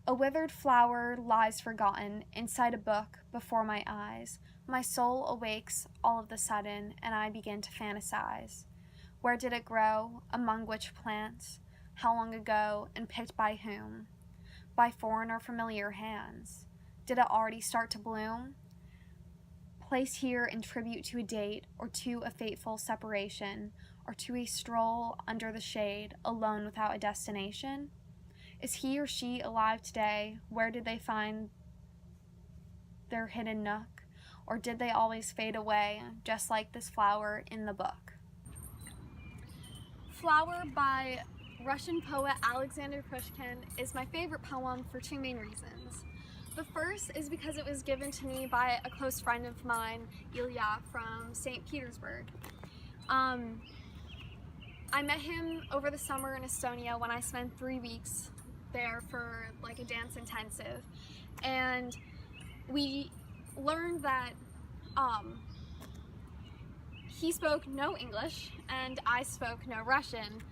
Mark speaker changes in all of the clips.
Speaker 1: A withered flower lies forgotten inside a book before my eyes. My soul awakes all of the sudden, and I begin to fantasize. Where did it grow? Among which plants? How long ago, and picked by whom? By foreign or familiar hands? Did it already start to bloom? Placed here in tribute to a date, or to a fateful separation, or to a stroll under the shade, alone without a destination? Is he or she alive today? Where did they find their hidden nook? Or did they always fade away, just like this flower in the book? Flower by Russian poet Alexander Pushkin is my favorite poem for two main reasons. The first is because it was given to me by a close friend of mine, Ilya, from St. Petersburg. I met him over the summer in Estonia when I spent 3 weeks there for like a dance intensive, and we learned that he spoke no English and I spoke no Russian,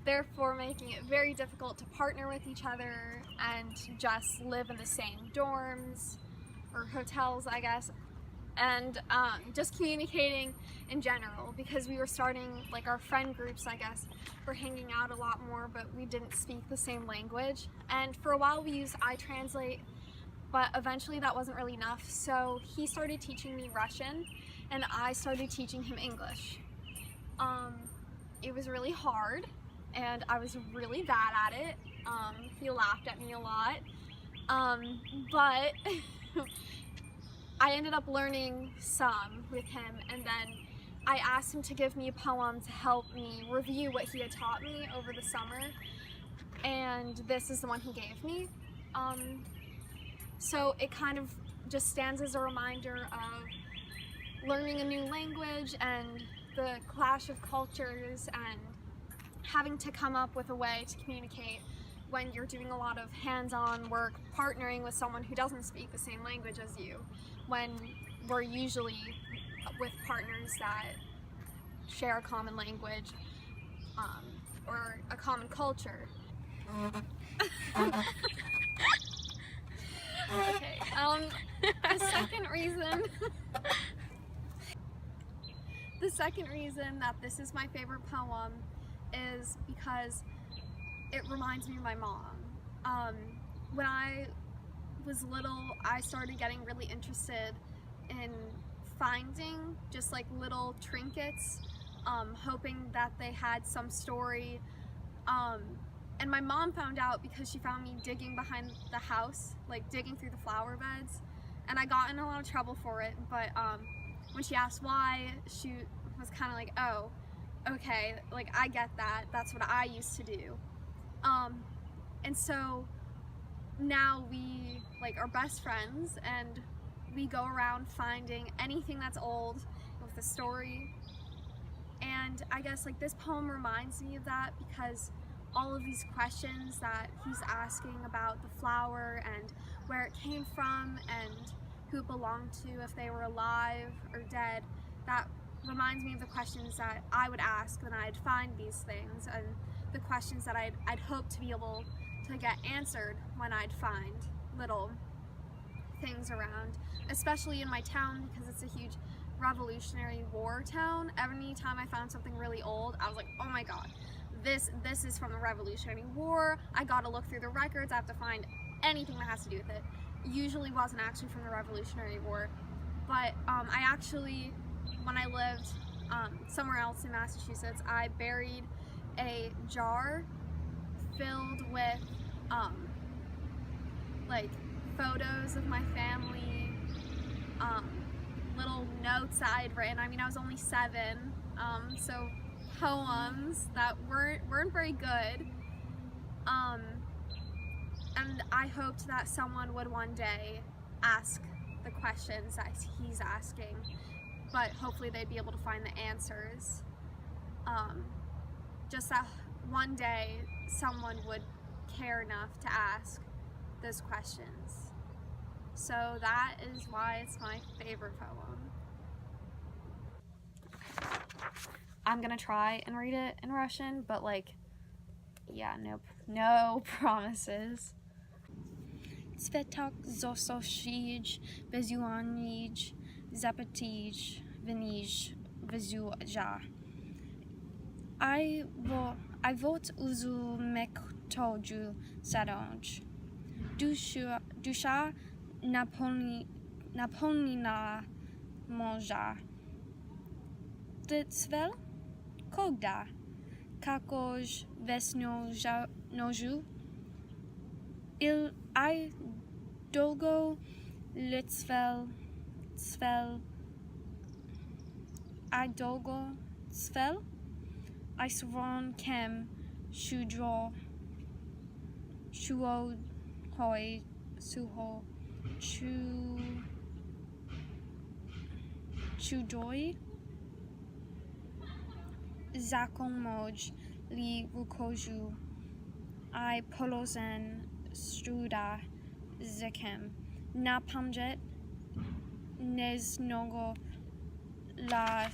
Speaker 1: therefore making it very difficult to partner with each other and just live in the same dorms or hotels, I guess, and just communicating in general, because we were starting like our friend groups, I guess, were hanging out a lot more, but we didn't speak the same language. And for a while we used iTranslate, but eventually that wasn't really enough, so he started teaching me Russian and I started teaching him English. It was really hard and I was really bad at it. He laughed at me a lot, but I ended up learning some with him, and then I asked him to give me a poem to help me review what he had taught me over the summer, and this is the one he gave me. So it kind of just stands as a reminder of learning a new language and the clash of cultures and having to come up with a way to communicate when you're doing a lot of hands-on work, partnering with someone who doesn't speak the same language as you, when we're usually with partners that share a common language or a common culture. Okay, the second reason that this is my favorite poem is because it reminds me of my mom. When I was little, I started getting really interested in finding just like little trinkets, hoping that they had some story. And my mom found out because she found me digging behind the house, like digging through the flower beds, and I got in a lot of trouble for it, but when she asked why, she was kind of like, oh, okay, like I get that, that's what I used to do. And so now we like are best friends and we go around finding anything that's old with a story. And I guess like this poem reminds me of that, because all of these questions that he's asking about the flower and where it came from and who it belonged to, if they were alive or dead, that reminds me of the questions that I would ask when I'd find these things, and the questions that I'd hope to be able to get answered when I'd find little things around, especially in my town because it's a huge Revolutionary War town. Every time I found something really old, I was like, oh my god, this is from the Revolutionary War. I gotta look through the records. I have to find anything that has to do with it. Usually wasn't actually from the Revolutionary War, but I actually, when I lived somewhere else in Massachusetts, I buried a jar filled with like photos of my family, little notes that I'd written. I mean, I was only 7, so poems that weren't very good, and I hoped that someone would one day ask the questions that he's asking, but hopefully they'd be able to find the answers. Just that one day someone would care enough to ask those questions. So that is why it's my favorite poem. I'm gonna try and read it in Russian, but like, yeah, no promises.
Speaker 2: Svetok Zososij, Vezuanij, Zapatij, Venij, Vezuja. I vote uzu mektoju sadonj. Dusha Napolina Monja. Titsvel Kogda. Kakoj Vesnoju. I dolgo Litzvel I dolgo Svel. I swan kem Shudro Shuo Hoi Suho Chudoi Zakongmoj Li Rukoju. I Polosen Struda Zekem Napamjet Neznogo La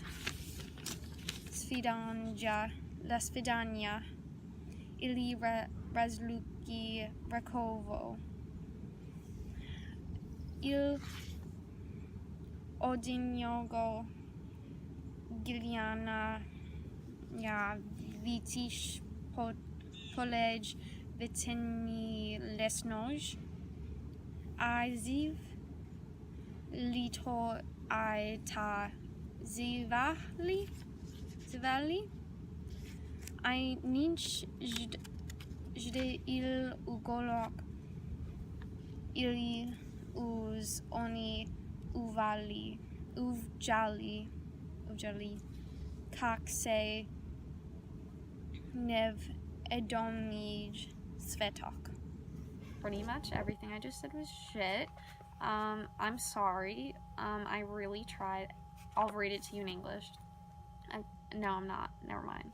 Speaker 2: Svidania Ili Razluki Rakovo Il Odinyogo Giliana Ya Vitish Polej Vitini Lesnoj I Ziv Lito I Ta Zivali I Ninch Jde Il Ugolok Ili Uz Oni Uvali Uvjali Kakse Nev Edomij Svetok. Pretty much everything I just said was shit. I'm sorry. I really tried. I'll read it to you in English. No, I'm not. Never mind.